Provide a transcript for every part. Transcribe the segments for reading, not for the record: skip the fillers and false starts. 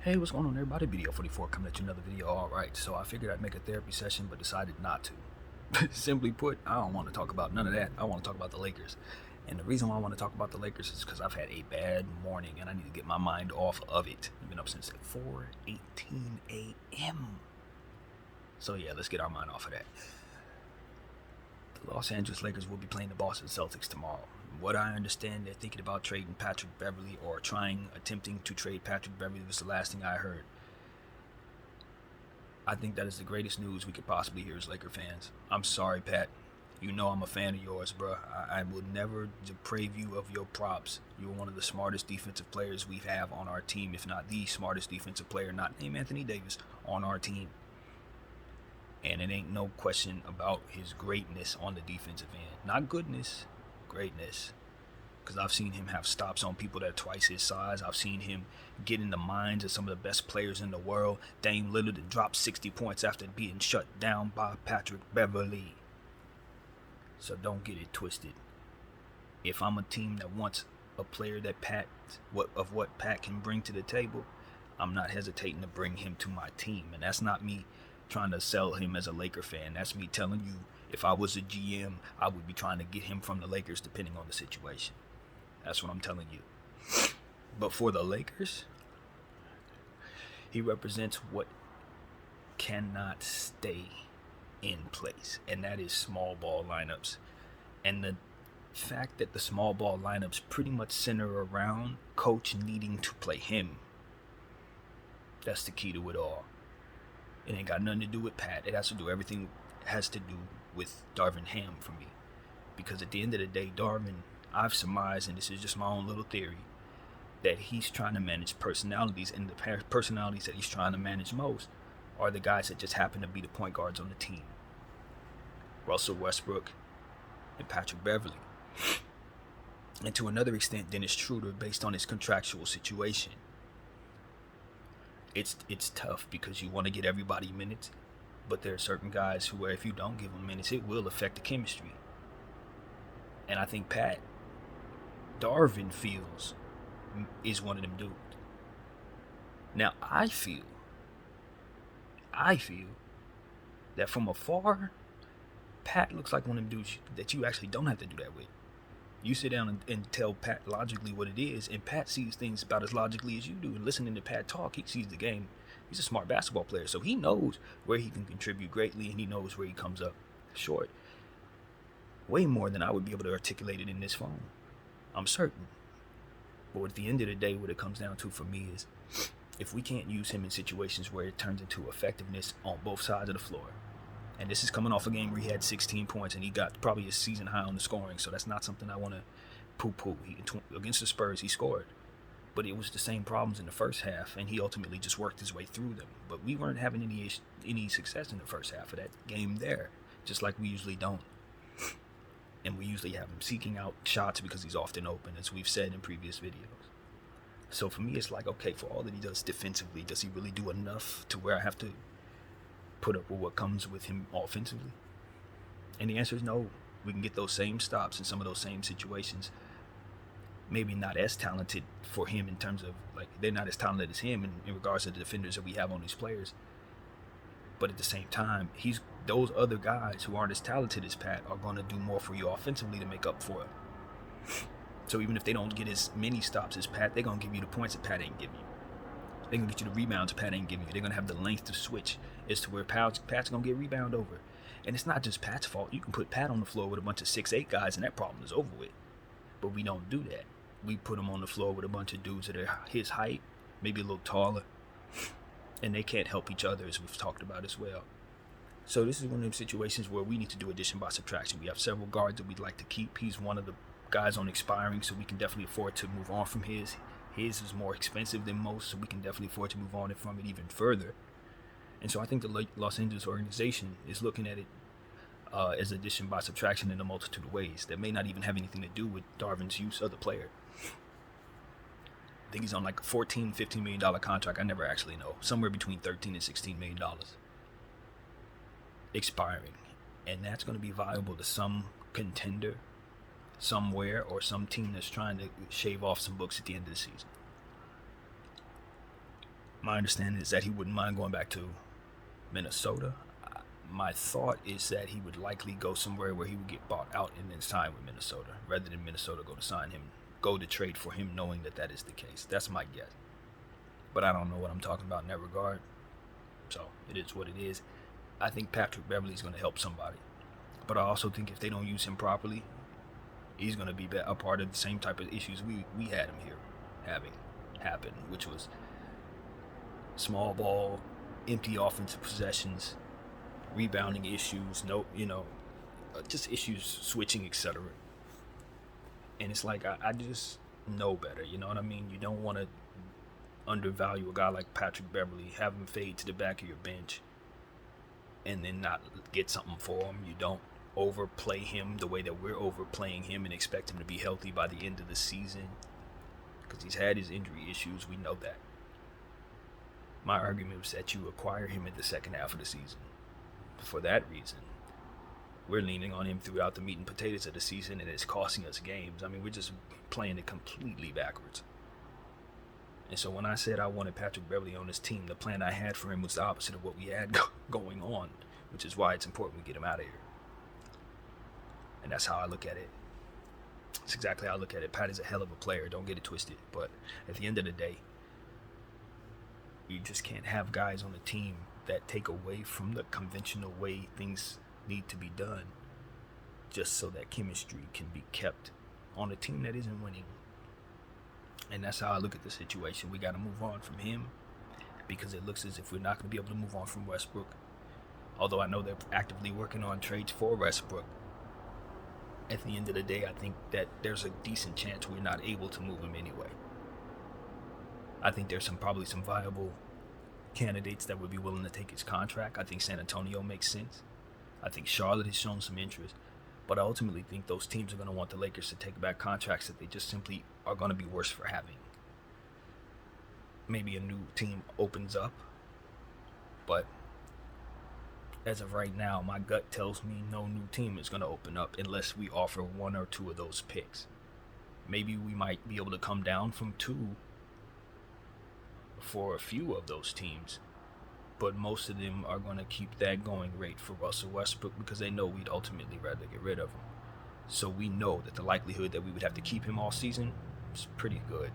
Hey, what's going on, everybody? Video 44 coming at you another video. Alright, so I figured I'd make a therapy session, but decided not to. Simply put, I don't want to talk about none of that. I want to talk about the Lakers. And the reason why I want to talk about the Lakers is because I've had a bad morning and I need to get my mind off of it. I've been up since 4:18 a.m. So yeah, let's get our mind off of that. The Los Angeles Lakers will be playing the Boston Celtics tomorrow. What I understand, they're thinking about trading Patrick Beverley, or attempting to trade Patrick Beverley was the last thing I heard. I think that is the greatest news we could possibly hear as Laker fans. I'm sorry, Pat. You know I'm a fan of yours, bro. I will never deprave you of your props. You're one of the smartest defensive players we have on our team, if not the smartest defensive player, not named Anthony Davis, on our team. And it ain't no question about his greatness on the defensive end. Not goodness, greatness. Because I've seen him have stops on people that are twice his size. I've seen him get in the minds of some of the best players in the world. Dame Lillard dropped 60 points after being shut down by Patrick Beverley. So don't get it twisted. If I'm a team that wants a player that what Pat can bring to the table, I'm not hesitating to bring him to my team. And that's not me trying to sell him as a Laker fan. That's me telling you, if I was a GM, I would be trying to get him from the Lakers depending on the situation. That's what I'm telling you. But for the Lakers, he represents what cannot stay in place, and that is small ball lineups. And the fact that the small ball lineups pretty much center around coach needing to play him, that's the key to it all. It ain't got nothing to do with Pat. It has to do with Darvin Ham for me. Because at the end of the day, Darvin, I've surmised, and this is just my own little theory, that he's trying to manage personalities, and the personalities that he's trying to manage most are the guys that just happen to be the point guards on the team. Russell Westbrook and Patrick Beverley. And to another extent, Dennis Schroeder, based on his contractual situation. It's tough because you want to get everybody minutes, but there are certain guys who, where if you don't give them minutes, it will affect the chemistry. And I think Darvin feels is one of them dudes. Now I feel that from afar, Pat looks like one of them dudes that you actually don't have to do that with. You sit down and tell Pat logically what it is, and Pat sees things about as logically as you do. And listening to Pat talk, he sees the game. He's a smart basketball player, so he knows where he can contribute greatly, and he knows where he comes up short. Way more than I would be able to articulate it in this phone. I'm certain. But at the end of the day, what it comes down to for me is, if we can't use him in situations where it turns into effectiveness on both sides of the floor, and this is coming off a game where he had 16 points and he got probably his season high on the scoring, so that's not something I want to poo-poo. Against the Spurs, he scored, but it was the same problems in the first half, and he ultimately just worked his way through them. But we weren't having any success in the first half of that game there, just like we usually don't. And we usually have him seeking out shots because he's often open, as we've said in previous videos. So for me, it's like, okay, for all that he does defensively, does he really do enough to where I have to put up with what comes with him offensively? And the answer is no. We can get those same stops in some of those same situations. Maybe not as talented for him in terms of, like, they're not as talented as him in regards to the defenders that we have on these players. But at the same time, those other guys who aren't as talented as Pat are going to do more for you offensively to make up for it. So even if they don't get as many stops as Pat, they're going to give you the points that Pat ain't giving you. They're going to get you the rebounds Pat ain't giving you. They're going to have the length to switch as to where Pat's going to get rebound over. And it's not just Pat's fault. You can put Pat on the floor with a bunch of 6'8" guys and that problem is over with. But we don't do that. We put him on the floor with a bunch of dudes that are his height, maybe a little taller. And they can't help each other, as we've talked about as well. So this is one of those situations where we need to do addition by subtraction. We have several guards that we'd like to keep. He's one of the guys on expiring, so we can definitely afford to move on from his. His is more expensive than most, so we can definitely afford to move on from it even further. And so I think the Los Angeles organization is looking at it as addition by subtraction in a multitude of ways that may not even have anything to do with Darvin's use of the player. I think he's on like a $14, $15 million contract. I never actually know. Somewhere between $13 and $16 million expiring. And that's going to be viable to some contender somewhere, or some team that's trying to shave off some books at the end of the season. My understanding is that he wouldn't mind going back to Minnesota. My thought is that he would likely go somewhere where he would get bought out and then sign with Minnesota, rather than Minnesota go to trade for him, knowing that that is the case. That's my guess. But I don't know what I'm talking about in that regard. So it is what it is. I think Patrick Beverley is going to help somebody. But I also think if they don't use him properly, he's going to be a part of the same type of issues we had him here having happen, which was small ball, empty offensive possessions, rebounding issues, just issues switching, etc. And it's like I just know better, you know what I mean? You don't want to undervalue a guy like Patrick Beverley, have him fade to the back of your bench, and then not get something for him. You don't overplay him the way that we're overplaying him and expect him to be healthy by the end of the season, because he's had his injury issues. We know that. My argument was that you acquire him in the second half of the season. For that reason, we're leaning on him throughout the meat and potatoes of the season, and it's costing us games. I mean, we're just playing it completely backwards. And so when I said I wanted Patrick Beverley on this team, the plan I had for him was the opposite of what we had going on, which is why it's important we get him out of here. And that's how I look at it. It's exactly how I look at it. Pat is a hell of a player, don't get it twisted. But at the end of the day, you just can't have guys on the team that take away from the conventional way things need to be done just so that chemistry can be kept on a team that isn't winning. And that's how I look at the situation. We got to move on from him, because it looks as if we're not going to be able to move on from Westbrook. Although I know they're actively working on trades for Westbrook. At the end of the day, I think that there's a decent chance we're not able to move him anyway. I think there's probably some viable candidates that would be willing to take his contract. I think San Antonio makes sense. I think Charlotte has shown some interest. But I ultimately think those teams are going to want the Lakers to take back contracts that they just simply are going to be worse for having. Maybe a new team opens up. But as of right now, my gut tells me no new team is going to open up unless we offer one or two of those picks. Maybe we might be able to come down from 2 for a few of those teams. But most of them are going to keep that going rate for Russell Westbrook, because they know we'd ultimately rather get rid of him. So we know that the likelihood that we would have to keep him all season is pretty good.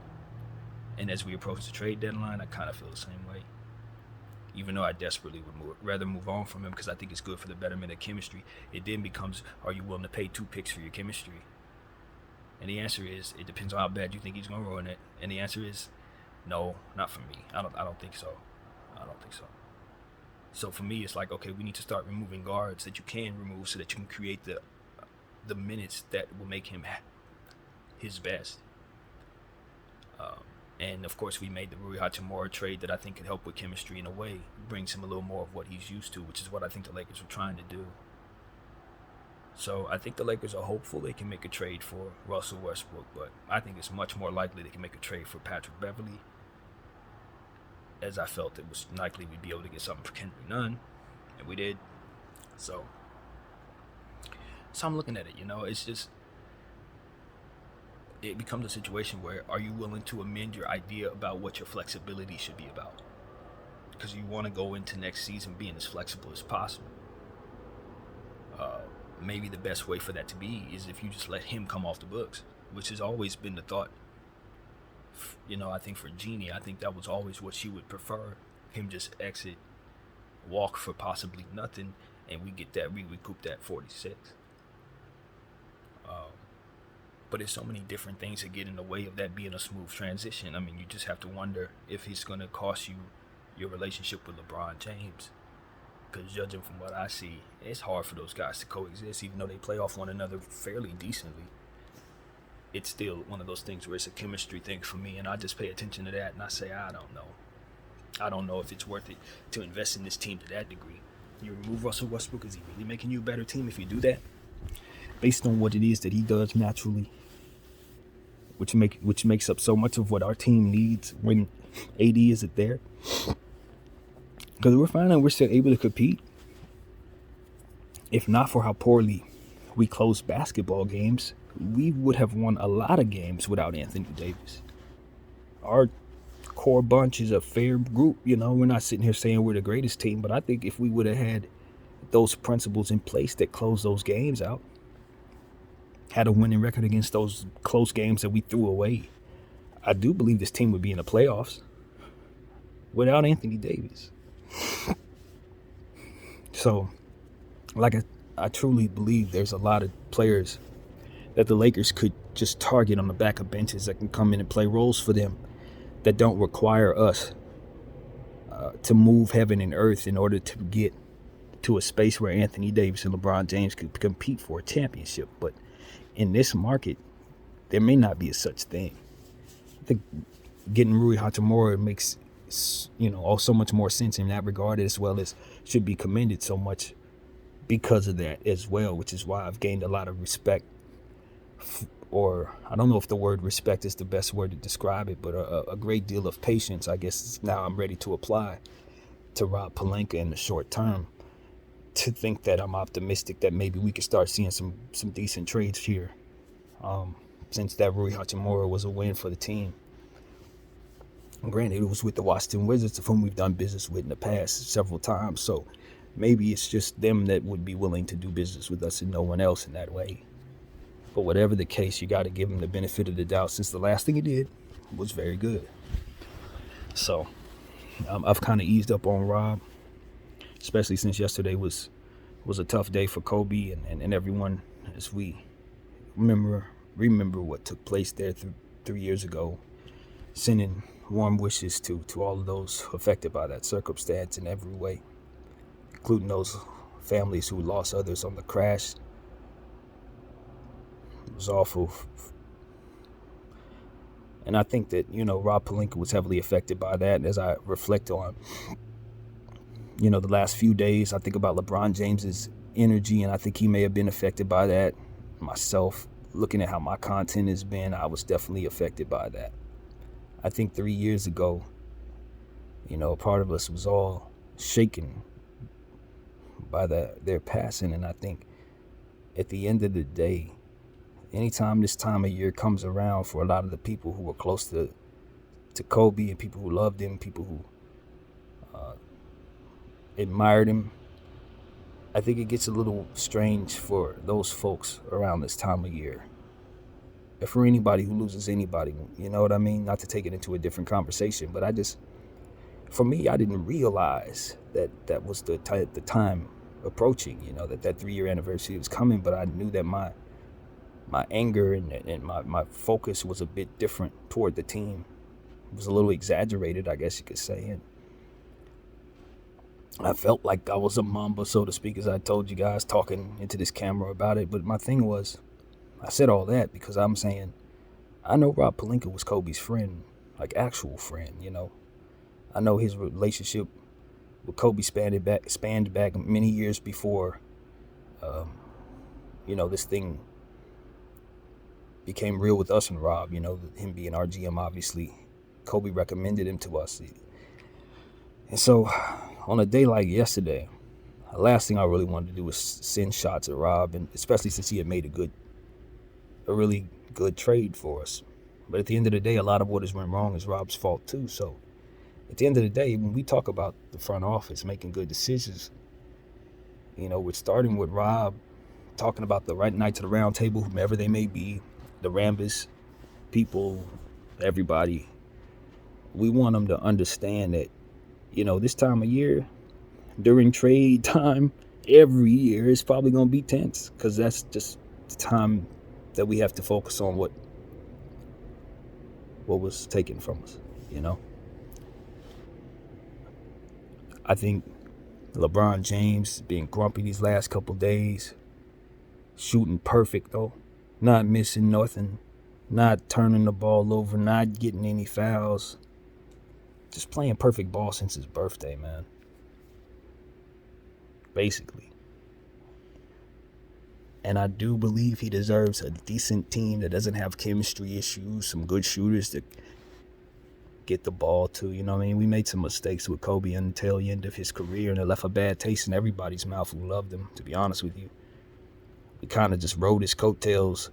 And as we approach the trade deadline, I kind of feel the same way. Even though I desperately would rather move on from him, because I think it's good for the betterment of chemistry. It then becomes, are you willing to pay 2 picks for your chemistry? And the answer is, it depends on how bad you think he's going to ruin it. And the answer is, no, not for me. I don't think so. So for me, it's like, okay, we need to start removing guards that you can remove so that you can create the minutes that will make him his best. And of course, we made the Rui Hachimura trade that I think could help with chemistry in a way, brings him a little more of what he's used to, which is what I think the Lakers were trying to do. So I think the Lakers are hopeful they can make a trade for Russell Westbrook, but I think it's much more likely they can make a trade for Patrick Beverley, as I felt it was likely we'd be able to get something for Kendrick Nunn, and we did. So I'm looking at it, it's just, it becomes a situation where, are you willing to amend your idea about what your flexibility should be about? Because you want to go into next season being as flexible as possible. Maybe the best way for that to be is if you just let him come off the books, which has always been the thought. I think for Jeannie, I think that was always what she would prefer. Him just exit, walk for possibly nothing, and we recoup that 46. But there's so many different things that get in the way of that being a smooth transition. I mean, you just have to wonder if it's going to cost you your relationship with LeBron James. Because judging from what I see, it's hard for those guys to coexist, even though they play off one another fairly decently. It's still one of those things where it's a chemistry thing for me, and I just pay attention to that, and I say, I don't know. I don't know if it's worth it to invest in this team to that degree. You remove Russell Westbrook, is he really making you a better team if you do that? Based on what it is that he does naturally, which makes up so much of what our team needs when AD isn't there. Because we're finding we're still able to compete. If not for how poorly we close basketball games, we would have won a lot of games without Anthony Davis. Our core bunch is a fair group. You know, we're not sitting here saying we're the greatest team, but I think if we would have had those principles in place that close those games out, had a winning record against those close games that we threw away, I do believe this team would be in the playoffs without Anthony Davis. So, like I truly believe there's a lot of players that the Lakers could just target on the back of benches that can come in and play roles for them that don't require us to move heaven and earth in order to get to a space where Anthony Davis and LeBron James could compete for a championship. But in this market, there may not be a such thing. I think getting Rui Hachimura makes, so much more sense in that regard, as well as should be commended so much because of that as well, which is why I've gained a lot of respect, or I don't know if the word respect is the best word to describe it, but a great deal of patience, I guess now I'm ready to apply to Rob Pelinka in the short term, to think that I'm optimistic that maybe we could start seeing some decent trades here, since that Rui Hachimura was a win for the team. Granted, it was with the Washington Wizards, of whom we've done business with in the past several times, so maybe it's just them that would be willing to do business with us and no one else in that way. But whatever the case, you got to give him the benefit of the doubt, since the last thing he did was very good. So I've kind of eased up on Rob, especially since yesterday was a tough day for Kobe and everyone, as we remember what took place there 3 years ago, sending warm wishes to all of those affected by that circumstance in every way, including those families who lost others on the crash. It was awful. And I think that, Rob Pelinka was heavily affected by that. And as I reflect on, the last few days, I think about LeBron James's energy, and I think he may have been affected by that. Myself, looking at how my content has been, I was definitely affected by that. I think 3 years ago, a part of us was all shaken by their passing. And I think at the end of the day, anytime this time of year comes around, for a lot of the people who were close to Kobe and people who loved him, people who admired him, I think it gets a little strange for those folks around this time of year. And for anybody who loses anybody, you know what I mean? Not to take it into a different conversation, but for me, I didn't realize that was the time approaching, that 3-year anniversary was coming, but I knew that my anger and my focus was a bit different toward the team. It was a little exaggerated, I guess you could say. And I felt like I was a Mamba, so to speak, as I told you guys, talking into this camera about it. But my thing was, I said all that because I'm saying, I know Rob Pelinka was Kobe's friend, like actual friend, I know his relationship with Kobe spanned back many years before, this thing became real with us and Rob, him being our GM, obviously. Kobe recommended him to us. And so on a day like yesterday, the last thing I really wanted to do was send shots at Rob, and especially since he had made a really good trade for us. But at the end of the day, a lot of what has went wrong is Rob's fault too. So at the end of the day, when we talk about the front office making good decisions, we're starting with Rob talking about the right Knights of the Round Table, whomever they may be, the Rambus people, everybody. We want them to understand that, this time of year, during trade time, every year is probably going to be tense, because that's just the time that we have to focus on what was taken from us, I think LeBron James being grumpy these last couple days, shooting perfect though, not missing nothing, not turning the ball over, not getting any fouls, just playing perfect ball since his birthday, man. Basically. And I do believe he deserves a decent team that doesn't have chemistry issues, some good shooters to get the ball to, We made some mistakes with Kobe in the tail end of his career, and it left a bad taste in everybody's mouth who loved him, to be honest with you. We kind of just rode his coattails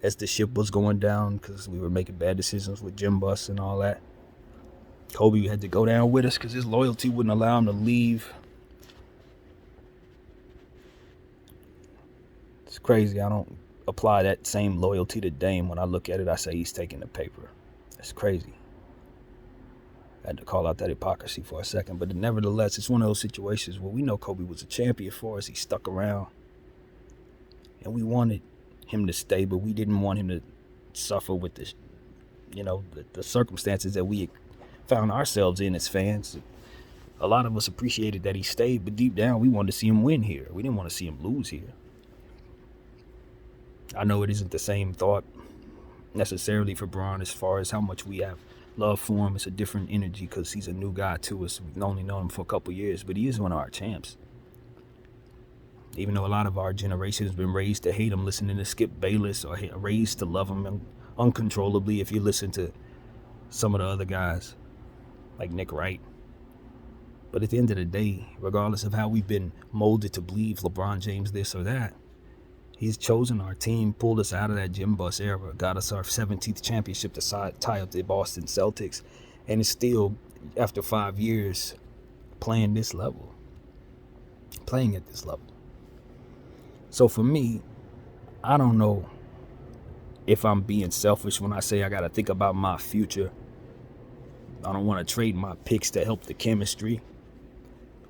as the ship was going down, because we were making bad decisions with Jim Buss and all that. Kobe had to go down with us because his loyalty wouldn't allow him to leave. It's crazy. I don't apply that same loyalty to Dame. When I look at it, I say he's taking the paper. It's crazy. I had to call out that hypocrisy for a second. But nevertheless, it's one of those situations where we know Kobe was a champion for us. He stuck around. And we wanted him to stay, but we didn't want him to suffer with this, the circumstances that we found ourselves in as fans. A lot of us appreciated that he stayed, but deep down we wanted to see him win here. We didn't want to see him lose here. I know it isn't the same thought necessarily for Bron as far as how much we have love for him. It's a different energy because he's a new guy to us. We've only known him for a couple years, but he is one of our champs. Even though a lot of our generation has been raised to hate him, listening to Skip Bayless, or raised to love him uncontrollably if you listen to some of the other guys like Nick Wright. But at the end of the day, regardless of how we've been molded to believe LeBron James this or that, he's chosen our team, pulled us out of that gym bus era, got us our 17th championship to tie up the Boston Celtics, and is still, after 5 years, playing at this level. So for me, I don't know if I'm being selfish when I say I got to think about my future. I don't want to trade my picks to help the chemistry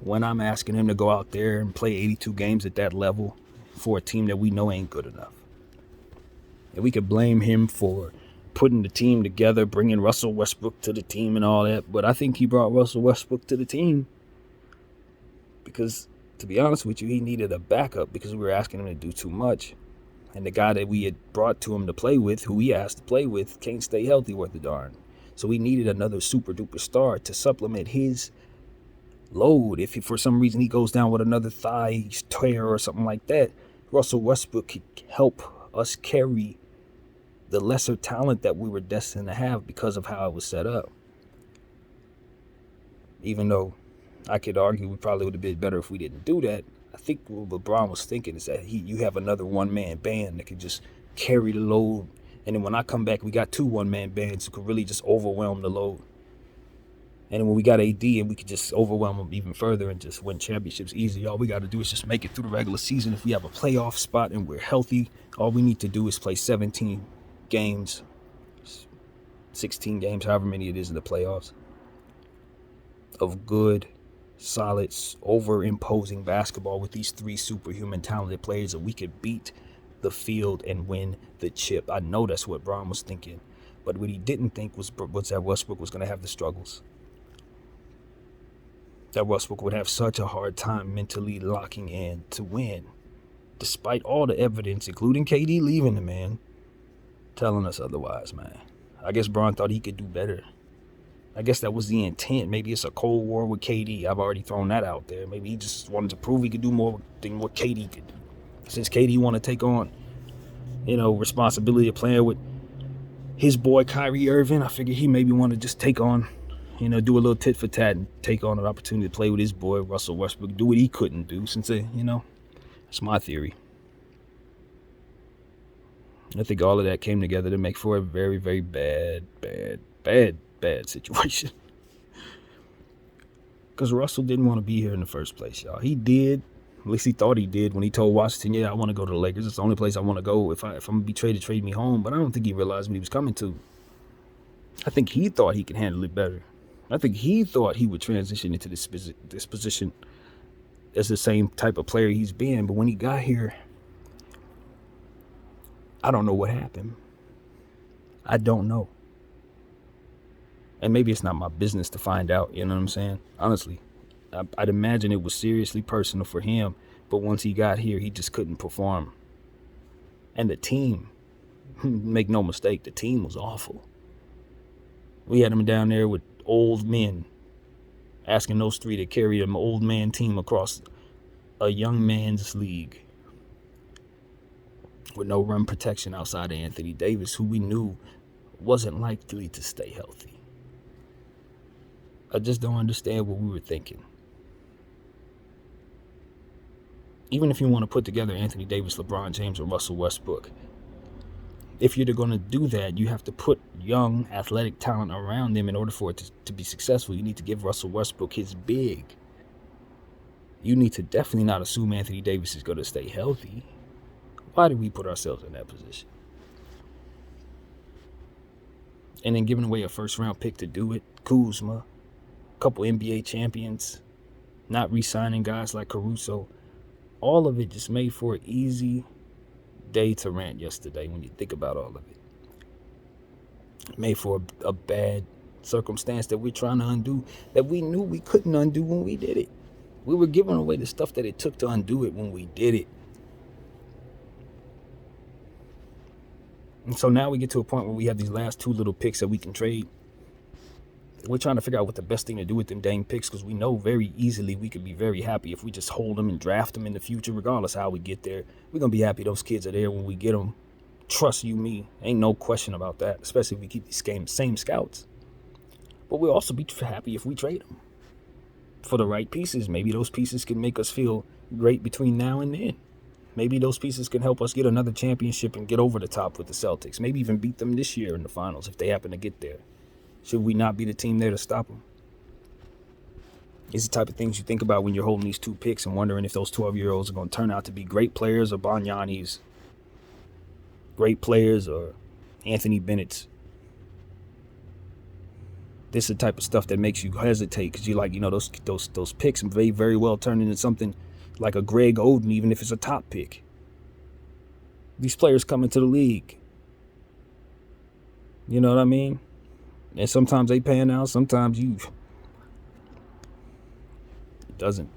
when I'm asking him to go out there and play 82 games at that level for a team that we know ain't good enough. And we could blame him for putting the team together, bringing Russell Westbrook to the team and all that, but I think he brought Russell Westbrook to the team because, to be honest with you, he needed a backup because we were asking him to do too much. And the guy that we had brought to him to play with, who he asked to play with, can't stay healthy worth a darn. So we needed another super duper star to supplement his load. If for some reason he goes down with another thigh tear or something like that, Russell Westbrook could help us carry the lesser talent that we were destined to have because of how it was set up. Even though I could argue we probably would have been better if we didn't do that, I think what LeBron was thinking is that you have another one-man band that could just carry the load. And then when I come back, we got two one-man bands who could really just overwhelm the load. And then when we got AD, and we could just overwhelm them even further and just win championships easy. All we got to do is just make it through the regular season. If we have a playoff spot and we're healthy, all we need to do is play 17 games, 16 games, however many it is in the playoffs, of good, solid, over-imposing basketball with these three superhuman talented players, that we could beat the field and win the chip. I know that's what Bron was thinking. But what he didn't think was that Westbrook was going to have the struggles. That Westbrook would have such a hard time mentally locking in to win, despite all the evidence, including KD leaving the man, telling us otherwise, man. I guess Bron thought he could do better. I guess that was the intent. Maybe it's a Cold War with KD. I've already thrown that out there. Maybe he just wanted to prove he could do more than what KD could do. Since KD want to take on, responsibility of playing with his boy Kyrie Irving, I figured he maybe want to just take on, do a little tit for tat and take on an opportunity to play with his boy Russell Westbrook, do what he couldn't do. Since that's my theory. I think all of that came together to make for a very, very bad situation. Because Russell didn't want to be here in the first place, y'all. He did. At least he thought he did when he told Washington, yeah, I want to go to the Lakers. It's the only place I want to go. If I'm going to be traded, trade me home. But I don't think he realized what he was coming to. I think he thought he could handle it better. I think he thought he would transition into this position as the same type of player he's been. But when he got here, I don't know what happened. I don't know. And maybe it's not my business to find out, you know what I'm saying? Honestly, I'd imagine it was seriously personal for him, but once he got here, he just couldn't perform. And the team, make no mistake, the team was awful. We had him down there with old men, asking those three to carry an old man team across a young man's league with no rim protection outside of Anthony Davis, who we knew wasn't likely to stay healthy. I just don't understand what we were thinking. Even if you want to put together Anthony Davis, LeBron James, or Russell Westbrook, if you're going to do that, you have to put young athletic talent around them in order for it to be successful. You need to give Russell Westbrook his big. You need to definitely not assume Anthony Davis is going to stay healthy. Why did we put ourselves in that position? And then giving away a first-round pick to do it, Kuzma, a couple NBA champions, not re-signing guys like Caruso. All of it just made for an easy day to rant yesterday when you think about all of it. It made for a bad circumstance that we're trying to undo, that we knew we couldn't undo when we did it. We were giving away the stuff that it took to undo it when we did it. And so now we get to a point where we have these last two little picks that we can trade. We're trying to figure out what the best thing to do with them dang picks, because we know very easily we could be very happy if we just hold them and draft them in the future, regardless of how we get there. We're going to be happy those kids are there when we get them. Trust you me. Ain't no question about that, especially if we keep these same scouts. But we'll also be happy if we trade them for the right pieces. Maybe those pieces can make us feel great between now and then. Maybe those pieces can help us get another championship and get over the top with the Celtics. Maybe even beat them this year in the finals if they happen to get there. Should we not be the team there to stop them? It's the type of things you think about when you're holding these two picks and wondering if those 12-year-olds are going to turn out to be great players or Bargnani's great players or Anthony Bennett's. This is the type of stuff that makes you hesitate, because you're like, those picks may very well turn into something like a Greg Oden, even if it's a top pick. These players come into the league. You know what I mean? And sometimes they pan out, sometimes it doesn't.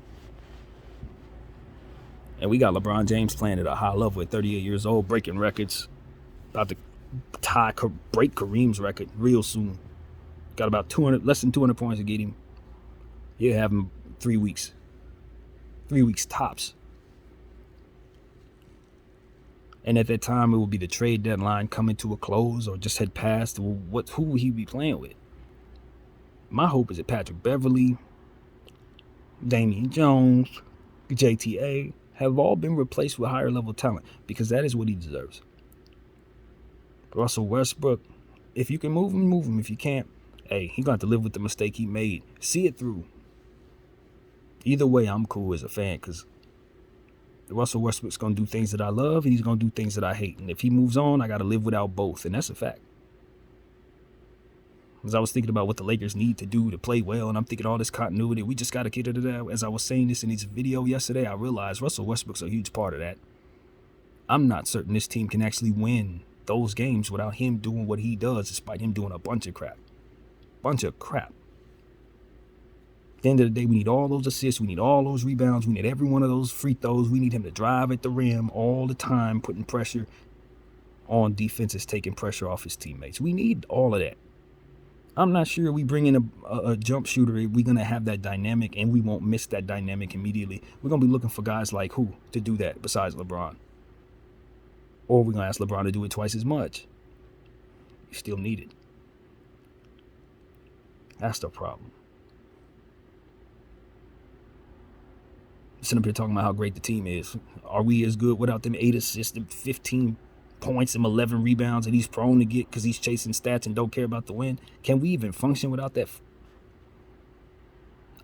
And we got LeBron James playing at a high level at 38 years old, breaking records. About to break Kareem's record real soon. Got about less than 200 points to get him. He'll have him 3 weeks. 3 weeks tops. And at that time, it will be the trade deadline coming to a close or just had passed. Who will he be playing with? My hope is that Patrick Beverly, Damian Jones, JTA have all been replaced with higher level talent, because that is what he deserves. Russell Westbrook, if you can move him, move him. If you can't, hey, he's going to have to live with the mistake he made. See it through. Either way, I'm cool as a fan, because Russell Westbrook's going to do things that I love, and he's going to do things that I hate. And if he moves on, I got to live without both, and that's a fact. As I was thinking about what the Lakers need to do to play well, and I'm thinking all this continuity, we just got to get into that. As I was saying this in this video yesterday, I realized Russell Westbrook's a huge part of that. I'm not certain this team can actually win those games without him doing what he does, despite him doing a bunch of crap. At the end of the day, we need all those assists. We need all those rebounds. We need every one of those free throws. We need him to drive at the rim all the time, putting pressure on defenses, taking pressure off his teammates. We need all of that. I'm not sure we bring in a jump shooter, we're going to have that dynamic, and we won't miss that dynamic immediately. We're going to be looking for guys like who to do that besides LeBron. Or we're going to ask LeBron to do it twice as much. You still need it. That's the problem. Sitting up here talking about how great the team is. Are we as good without them 8 assists and 15 points and 11 rebounds that he's prone to get because he's chasing stats and don't care about the win? Can we even function without that?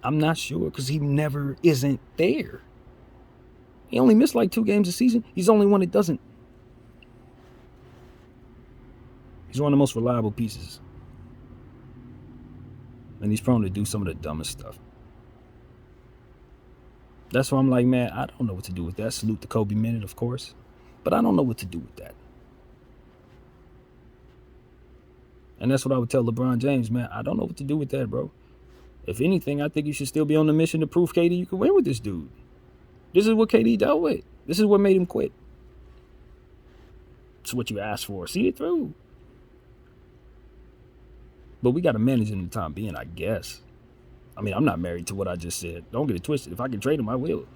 I'm not sure, because he never isn't there. He only missed like 2 games a season. He's the only one that doesn't. He's one of the most reliable pieces. And he's prone to do some of the dumbest stuff. That's why I'm like, man, I don't know what to do with that. Salute to Kobe Bennett, of course. But I don't know what to do with that. And that's what I would tell LeBron James, man. I don't know what to do with that, bro. If anything, I think you should still be on the mission to prove KD you can win with this dude. This is what KD dealt with. This is what made him quit. It's what you asked for. See it through. But we got to manage in the time being, I guess. I mean, I'm not married to what I just said. Don't get it twisted. If I can trade him, I will.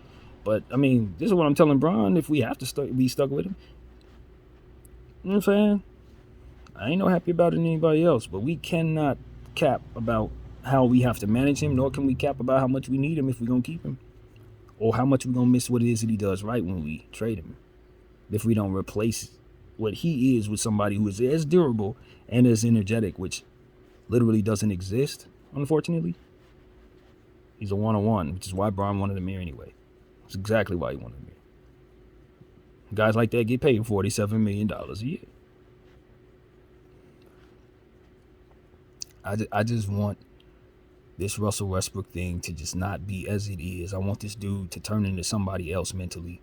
But, I mean, this is what I'm telling Bron. If we have to be stuck with him. You know what I'm saying? I ain't no happy about it than anybody else. But we cannot cap about how we have to manage him. Nor can we cap about how much we need him if we're going to keep him. Or how much we're going to miss what it is that he does right when we trade him. If we don't replace what he is with somebody who is as durable and as energetic, which literally doesn't exist, unfortunately. He's a one-on-one, which is why Bron wanted him here anyway. That's exactly why he wanted him here. Guys like that get paid $47 million a year. I just want this Russell Westbrook thing to just not be as it is. I want this dude to turn into somebody else mentally.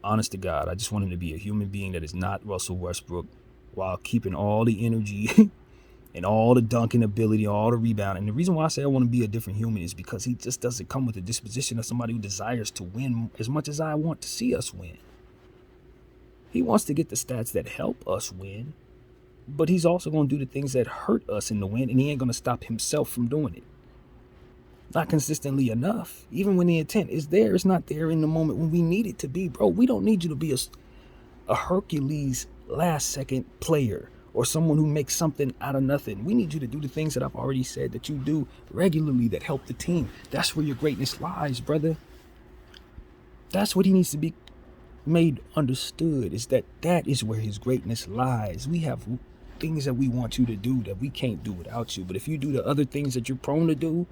Honest to God, I just want him to be a human being that is not Russell Westbrook, while keeping all the energy and all the dunking ability, all the rebounding. And the reason why I say I want to be a different human is because he just doesn't come with the disposition of somebody who desires to win as much as I want to see us win. He wants to get the stats that help us win, but he's also going to do the things that hurt us in the win, and he ain't going to stop himself from doing it. Not consistently enough. Even when the intent is there, it's not there in the moment when we need it to be. Bro, we don't need you to be a Hercules last-second player or someone who makes something out of nothing. We need you to do the things that I've already said that you do regularly that help the team. That's where your greatness lies, brother. That's what he needs to be made understood, is that is where his greatness lies. We have things that we want you to do that we can't do without you. But if you do the other things that you're prone to do,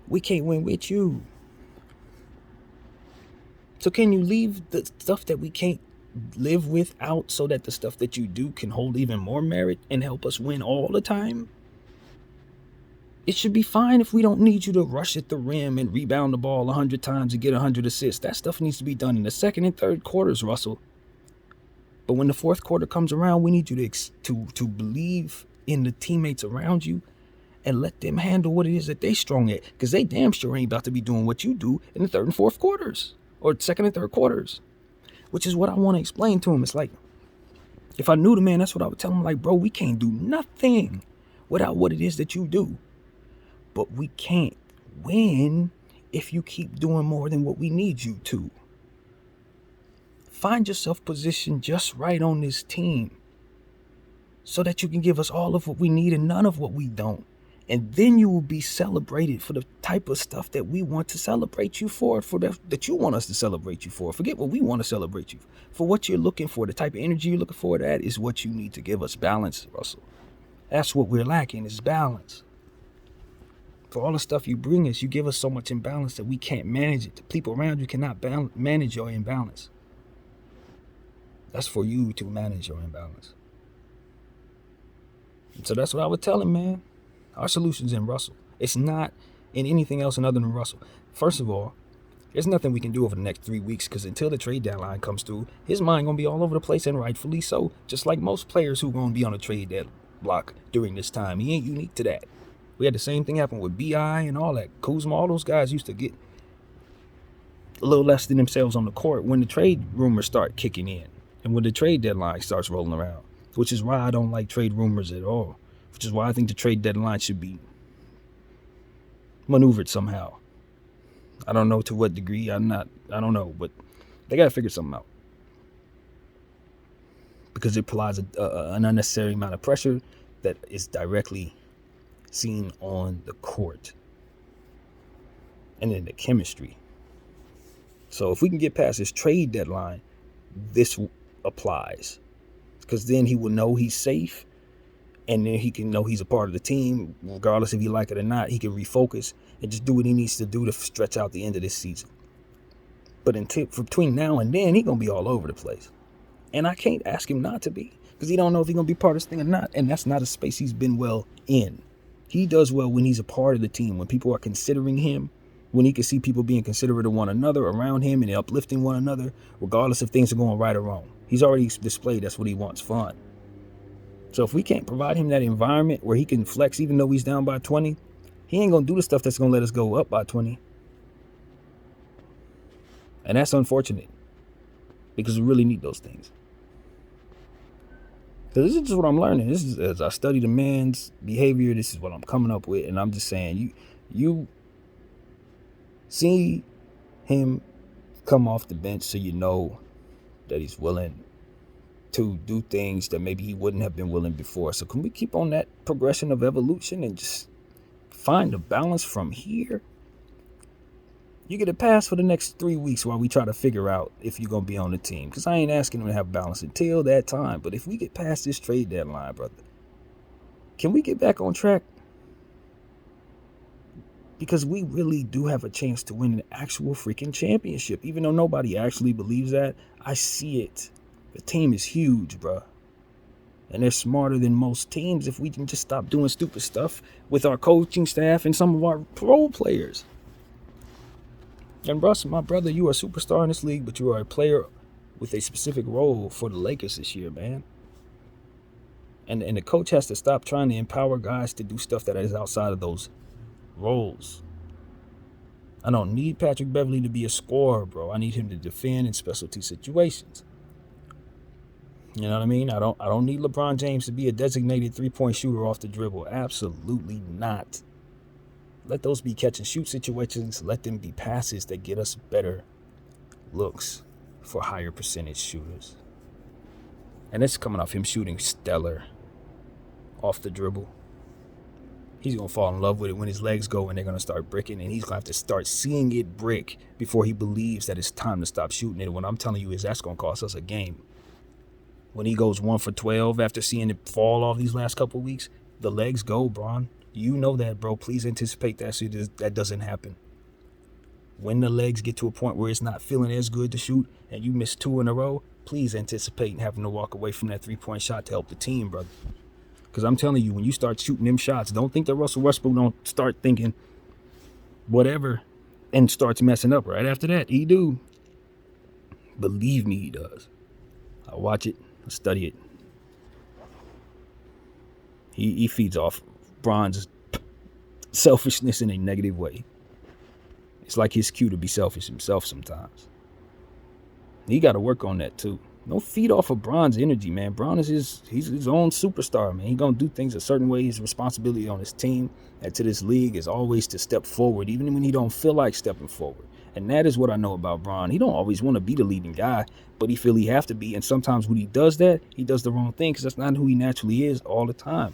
we can't win with you. So can you leave the stuff that we can't live without so that the stuff that you do can hold even more merit and help us win all the time? It should be fine if we don't need you to rush at the rim and rebound the ball 100 times and get 100 assists. That stuff needs to be done in the second and third quarters, Russell. But when the fourth quarter comes around, we need you to believe in the teammates around you and let them handle what it is that they strong at. Because they damn sure ain't about to be doing what you do in the third and fourth quarters. Or second and third quarters. Which is what I want to explain to him. It's like, if I knew the man, that's what I would tell him. Like, bro, we can't do nothing without what it is that you do. But we can't win if you keep doing more than what we need you to. Find yourself positioned just right on this team so that you can give us all of what we need and none of what we don't. And then you will be celebrated for the type of stuff that we want to celebrate you for that you want us to celebrate you for. Forget what we want to celebrate you for. What you're looking for, the type of energy you're looking for, that is what you need to give us balance, Russell. That's what we're lacking, is balance. For all the stuff you bring us, you give us so much imbalance that we can't manage it. The people around you cannot manage your imbalance. That's for you to manage your imbalance. And so that's what I would tell him, man. Our solution's in Russell. It's not in anything else other than Russell. First of all, there's nothing we can do over the next 3 weeks, because until the trade deadline comes through, his mind going to be all over the place, and rightfully so. Just like most players who are going to be on a trade deadline block during this time. He ain't unique to that. We had the same thing happen with B.I. and all that. Kuzma, all those guys used to get a little less than themselves on the court when the trade rumors start kicking in and when the trade deadline starts rolling around, which is why I don't like trade rumors at all. Which is why I think the trade deadline should be maneuvered somehow. I don't know to what degree. I don't know, but they got to figure something out. Because it applies an unnecessary amount of pressure that is directly seen on the court. And then the chemistry. So if we can get past this trade deadline, this applies. Because then he will know he's safe. And then he can know he's a part of the team, regardless if he like it or not. He can refocus and just do what he needs to do to stretch out the end of this season. But between now and then, he's going to be all over the place. And I can't ask him not to be, because he don't know if he's going to be part of this thing or not. And that's not a space he's been well in. He does well when he's a part of the team, when people are considering him, when he can see people being considerate of one another around him and uplifting one another, regardless if things are going right or wrong. He's already displayed that's what he wants, fun. So if we can't provide him that environment where he can flex even though he's down by 20, he ain't going to do the stuff that's going to let us go up by 20. And that's unfortunate, because we really need those things. Because this is just what I'm learning. This is, as I study the man's behavior, this is what I'm coming up with. And I'm just saying, you see him come off the bench so you know that he's willing to do things that maybe he wouldn't have been willing before. So can we keep on that progression of evolution and just find a balance from here? You get a pass for the next 3 weeks while we try to figure out if you're going to be on the team. Because I ain't asking him to have balance until that time. But if we get past this trade deadline, brother, can we get back on track? Because we really do have a chance to win an actual freaking championship. Even though nobody actually believes that, I see it. The team is huge, bro. And they're smarter than most teams if we can just stop doing stupid stuff with our coaching staff and some of our role players. And Russ, my brother, you are a superstar in this league, but you are a player with a specific role for the Lakers this year, man. And the coach has to stop trying to empower guys to do stuff that is outside of those roles. I don't need Patrick Beverley to be a scorer, bro. I need him to defend in specialty situations. You know what I mean? I don't need LeBron James to be a designated three-point shooter off the dribble. Absolutely not. Let those be catch and shoot situations. Let them be passes that get us better looks for higher percentage shooters. And it's coming off him shooting stellar off the dribble. He's going to fall in love with it when his legs go and they're going to start bricking, and he's going to have to start seeing it brick before he believes that it's time to stop shooting it. And what I'm telling you is that's going to cost us a game. When he goes 1 for 12 after seeing it fall off these last couple of weeks, the legs go, Bron. You know that, bro. Please anticipate that so that doesn't happen. When the legs get to a point where it's not feeling as good to shoot and you miss 2 in a row, please anticipate having to walk away from that three-point shot to help the team, brother. Because I'm telling you, when you start shooting them shots, don't think that Russell Westbrook don't start thinking whatever and starts messing up right after that. He do. Believe me, he does. I watch it. I study it. He feeds off Bron's selfishness in a negative way. It's like his cue to be selfish himself sometimes. He got to work on that too. Don't feed off of Bron's energy, man. Bron is he's his own superstar, man. He's going to do things a certain way. His responsibility on his team and to this league is always to step forward, even when he don't feel like stepping forward. And that is what I know about Bron. He don't always want to be the leading guy, but he feel he have to be. And sometimes when he does that, he does the wrong thing because that's not who he naturally is all the time.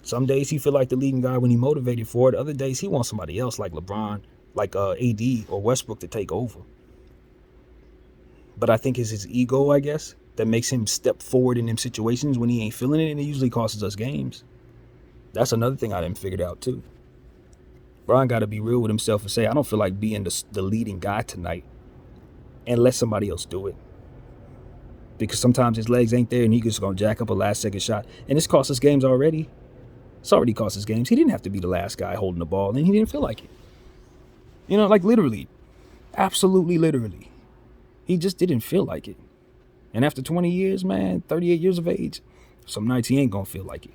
Some days he feel like the leading guy when he motivated for it. Other days he wants somebody else like LeBron, like AD or Westbrook to take over. But I think it's his ego, I guess, that makes him step forward in them situations when he ain't feeling it, and it usually costs us games. That's another thing I didn't figure out too. Bron got to be real with himself and say, I don't feel like being the leading guy tonight, and let somebody else do it. Because sometimes his legs ain't there and he just going to jack up a last-second shot. And it's cost us games already. It's already cost us games. He didn't have to be the last guy holding the ball, and he didn't feel like it. You know, like literally. Absolutely literally. He just didn't feel like it. And after 20 years, man, 38 years of age, some nights he ain't going to feel like it.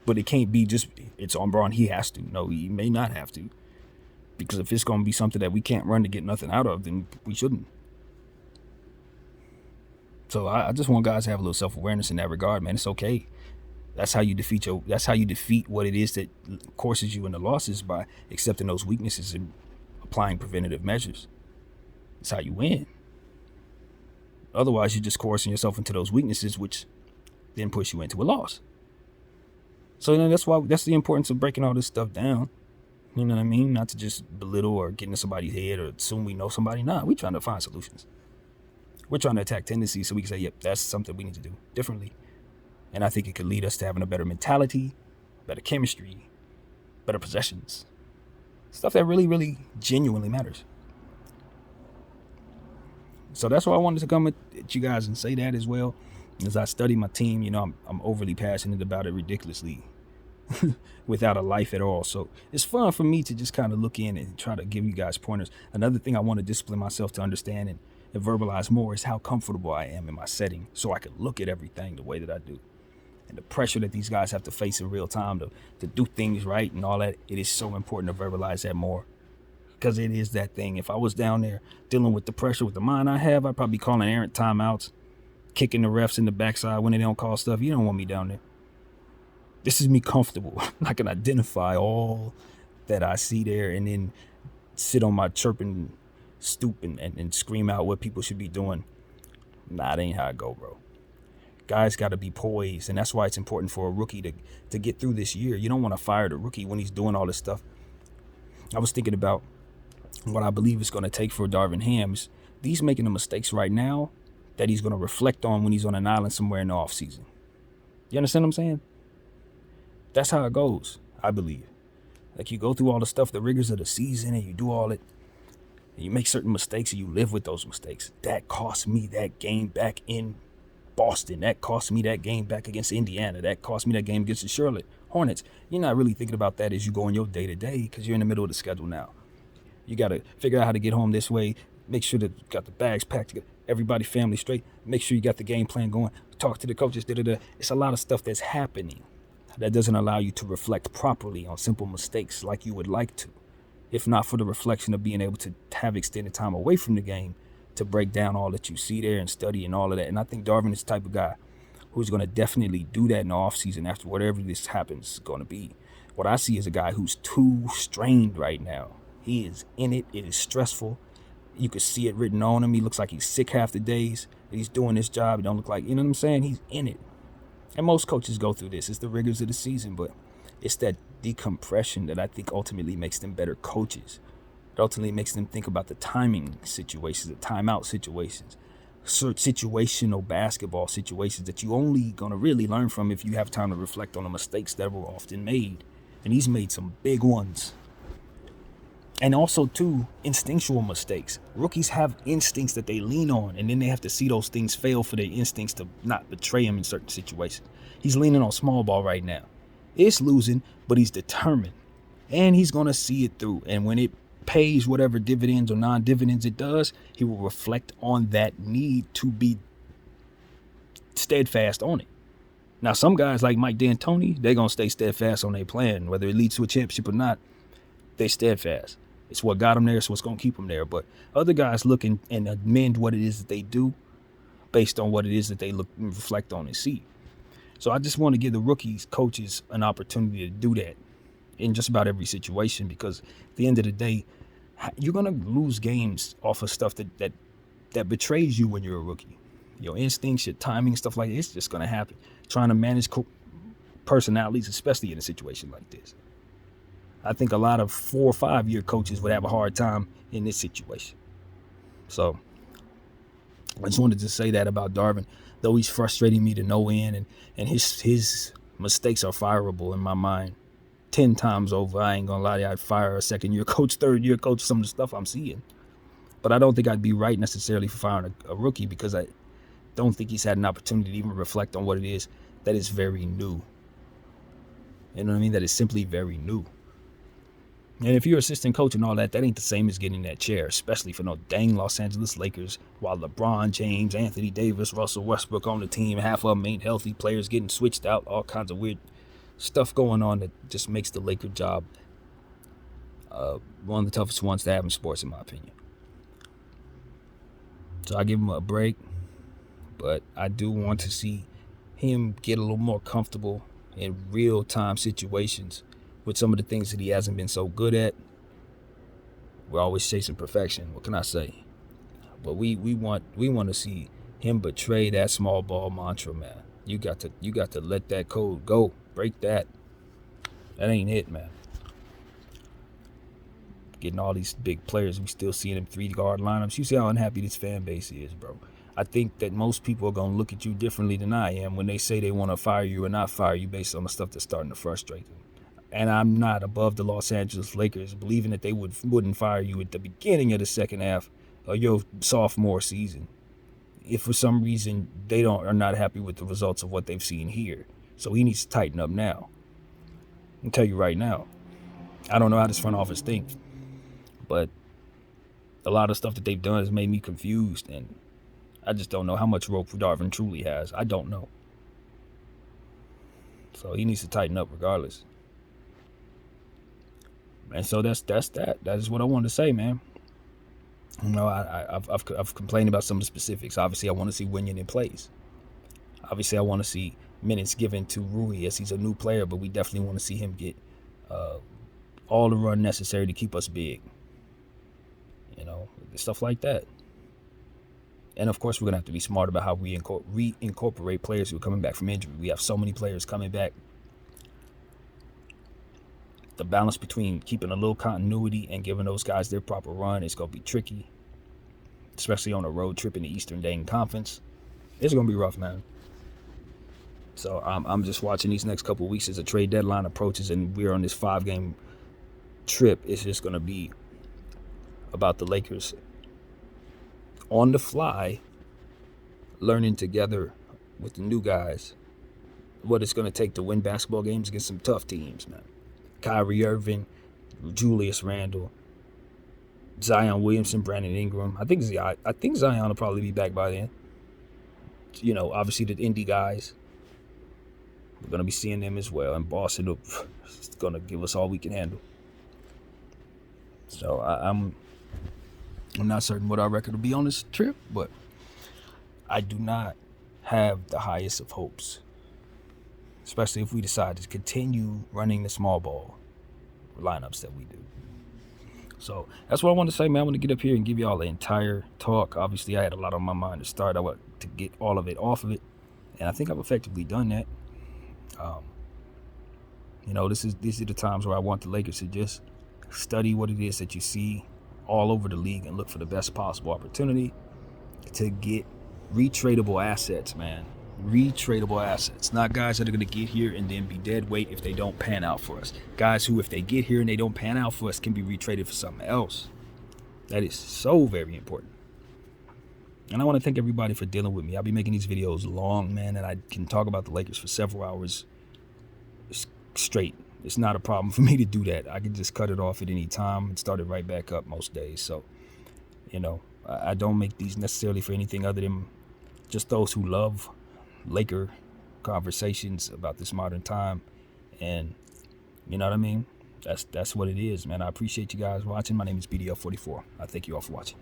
But it can't be just, it's on Bron, he has to. No, he may not have to. Because if it's going to be something that we can't run to get nothing out of, then we shouldn't. So I just want guys to have a little self-awareness in that regard, man. It's okay. That's how you defeat what it is that courses you in the losses, by accepting those weaknesses and applying preventative measures. That's how you win. Otherwise, you're just coercing yourself into those weaknesses, which then push you into a loss. So that's the importance of breaking all this stuff down. You know what I mean? Not to just belittle or get into somebody's head or assume we know somebody. Nah, we're trying to find solutions. We're trying to attack tendencies so we can say, yep, that's something we need to do differently. And I think it could lead us to having a better mentality, better chemistry, better possessions. Stuff that really, really genuinely matters. So that's why I wanted to come at you guys and say that as well. As I study my team, you know, I'm overly passionate about it ridiculously without a life at all. So it's fun for me to just kind of look in and try to give you guys pointers. Another thing I want to discipline myself to understand and verbalize more is how comfortable I am in my setting, so I can look at everything the way that I do. And the pressure that these guys have to face in real time to do things right and all that, it is so important to verbalize that more. Because it is that thing. If I was down there dealing with the pressure with the mind I have, I'd probably be calling errant timeouts, kicking the refs in the backside when they don't call stuff. You don't want me down there. This is me comfortable. I can identify all that I see there and then sit on my chirping stoop and scream out what people should be doing. Nah, that ain't how I go, bro. Guys got to be poised, and that's why it's important for a rookie to get through this year. You don't want to fire the rookie when he's doing all this stuff. I was thinking about what I believe it's going to take for Darvin Ham. He's making the mistakes right now that he's going to reflect on when he's on an island somewhere in the offseason. You understand what I'm saying? That's how it goes, I believe. Like, you go through all the stuff, the rigors of the season, and you do all it, and you make certain mistakes, and you live with those mistakes. That cost me that game back in Boston. That cost me that game back against Indiana. That cost me that game against the Charlotte Hornets. You're not really thinking about that as you go on your day-to-day because you're in the middle of the schedule now. You got to figure out how to get home this way. Make sure that you got the bags packed, get everybody, family straight. Make sure you got the game plan going. Talk to the coaches. It's a lot of stuff that's happening that doesn't allow you to reflect properly on simple mistakes like you would like to, if not for the reflection of being able to have extended time away from the game to break down all that you see there and study and all of that. And I think Darvin is the type of guy who's going to definitely do that in the offseason after whatever this happens is going to be. What I see is a guy who's too strained right now. He is in it. It is stressful. You could see it written on him. He looks like he's sick half the days that he's doing this job. He don't look like, you know what I'm saying? He's in it. And most coaches go through this. It's the rigors of the season, but it's that decompression that I think ultimately makes them better coaches. It ultimately makes them think about the timing situations, the timeout situations, situational basketball situations that you only going to really learn from if you have time to reflect on the mistakes that were often made. And he's made some big ones. And also, too, instinctual mistakes. Rookies have instincts that they lean on, and then they have to see those things fail for their instincts to not betray him in certain situations. He's leaning on small ball right now. It's losing, but he's determined. And he's going to see it through. And when it pays whatever dividends or non-dividends it does, he will reflect on that need to be steadfast on it. Now, some guys like Mike D'Antoni, they're going to stay steadfast on their plan. Whether it leads to a championship or not, they're steadfast. It's what got them there, so what's going to keep them there. But other guys look and amend what it is that they do based on what it is that they look and reflect on and see. So I just want to give the rookies, coaches, an opportunity to do that in just about every situation, because at the end of the day, you're going to lose games off of stuff that betrays you when you're a rookie. Your instincts, your timing, stuff like that, it's just going to happen. Trying to manage personalities, especially in a situation like this. I think a lot of 4 or 5 year coaches would have a hard time in this situation. So I just wanted to say that about Darvin, though he's frustrating me to no end, and his mistakes are fireable in my mind 10 times over. I ain't gonna lie to you, I'd fire a second year coach, third year coach, some of the stuff I'm seeing. But I don't think I'd be right necessarily for firing a rookie, because I don't think he's had an opportunity to even reflect on what it is that is very new. You know what I mean? That is simply very new. And if you're assistant coach and all that, that ain't the same as getting that chair, especially for no dang Los Angeles Lakers, while LeBron James, Anthony Davis, Russell Westbrook on the team, half of them ain't healthy, players getting switched out, all kinds of weird stuff going on that just makes the Laker job one of the toughest ones to have in sports, in my opinion. So I give him a break, but I do want to see him get a little more comfortable in real-time situations with some of the things that he hasn't been so good at. We're always chasing perfection. What can I say? But we want to see him betray that small ball mantra, man. You got to let that code go. Break that. That ain't it, man. Getting all these big players, we still seeing them 3-guard lineups. You see how unhappy this fan base is, bro. I think that most people are gonna look at you differently than I am when they say they want to fire you or not fire you based on the stuff that's starting to frustrate them. And I'm not above the Los Angeles Lakers believing that they wouldn't fire you at the beginning of the second half of your sophomore season if for some reason they are not happy with the results of what they've seen here. So he needs to tighten up now. I'll tell you right now, I don't know how this front office thinks, but a lot of stuff that they've done has made me confused, and I just don't know how much rope Darvin truly has. I don't know. So he needs to tighten up regardless. And so that's that. That is what I wanted to say, man. You know, I've complained about some of the specifics. Obviously, I want to see Winion in place. Obviously, I want to see minutes given to Rui as he's a new player, but we definitely want to see him get all the run necessary to keep us big. You know, stuff like that. And of course, we're gonna have to be smart about how we reincorporate players who are coming back from injury. We have so many players coming back the balance between keeping a little continuity and giving those guys their proper run is going to be tricky, especially on a road trip in the Eastern Dane Conference. It's going to be rough, man. So I'm just watching these next couple of weeks as the trade deadline approaches and we're on this 5-game trip. It's just going to be about the Lakers on the fly, learning together with the new guys what it's going to take to win basketball games against some tough teams, man. Kyrie Irving, Julius Randle, Zion Williamson, Brandon Ingram. I think Zion will probably be back by then. You know, obviously the indie guys, we're going to be seeing them as well. And Boston is going to give us all we can handle. So I'm not certain what our record will be on this trip, but I do not have the highest of hopes, especially if we decide to continue running the small ball lineups that we do. So that's what I want to say, man. I want to get up here and give y'all the entire talk. Obviously, I had a lot on my mind to start. I want to get all of it off of it, and I think I've effectively done that. You know, these are the times where I want the Lakers to just study what it is that you see all over the league and look for the best possible opportunity to get retradable assets, man. Retradable assets, not guys that are going to get here and then be dead weight if they don't pan out for us. Guys who, if they get here and they don't pan out for us, can be retraded for something else. That is so very important. And I want to thank everybody for dealing with me. I'll be making these videos long, man, and I can talk about the Lakers for several hours straight. It's not a problem for me to do that. I can just cut it off at any time and start it right back up most days. So, you know, I don't make these necessarily for anything other than just those who love Laker conversations about this modern time. And you know what I mean? That's what it is, man. I appreciate you guys watching. My name is BDL44. I thank you all for watching.